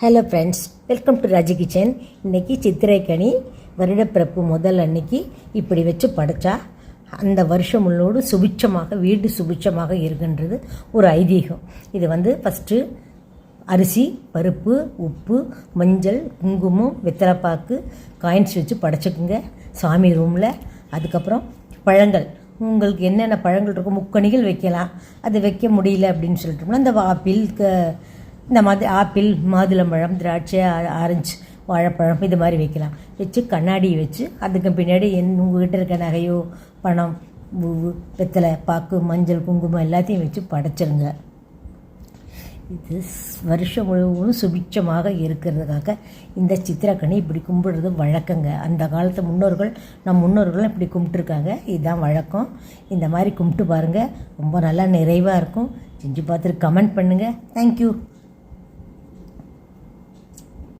Hello friends, welcome to Raji kitchen. இன்றைக்கி சித்திரைக்கனி வருடப்பிறப்பு முதல் அன்னைக்கு இப்படி வச்சு படைச்சா அந்த வருஷம் முள்ளோடு சுபிட்சமாக வீடு சுபிட்சமாக இருக்குன்றது ஒரு ஐதீகம். இது ஃபஸ்ட்டு அரிசி, பருப்பு, உப்பு, மஞ்சள், குங்குமம், வெத்தலைப்பாக்கு, காயின்ஸ் வச்சு படைச்சிக்குங்க சாமி ரூமில். அதுக்கப்புறம் பழங்கள், உங்களுக்கு என்னென்ன பழங்கள் இருக்கும், முக்கணிகள் வைக்கலாம். அது வைக்க முடியல அப்படின்னு சொல்லிட்டோம்னா இந்த ஆப்பிள், இந்த மாதிரி ஆப்பிள், மாதுளம்பழம், திராட்சை, ஆரஞ்சு, வாழைப்பழம் இது மாதிரி வைக்கலாம். வச்சு கண்ணாடி வச்சு அதுக்கு பின்னாடி உங்கள்கிட்ட இருக்க நகையோ, பணம், பூவு, வெத்தலை பாக்கு, மஞ்சள், குங்குமம் எல்லாத்தையும் வச்சு படைச்சிருங்க. இது வருஷம் முழுவதும் சுபிட்சமாக இருக்கிறதுக்காக இந்த சித்திரக்கனி இப்படி கும்பிடுறது வழக்கங்க. அந்த காலத்து முன்னோர்கள், நம் முன்னோர்களும் இப்படி கும்பிட்டுருக்காங்க. இதுதான் வழக்கம். இந்த மாதிரி கும்பிட்டு பாருங்கள், ரொம்ப நல்லா நிறைவாக இருக்கும். செஞ்சு பார்த்துட்டு கமெண்ட் பண்ணுங்கள். தேங்க்யூ.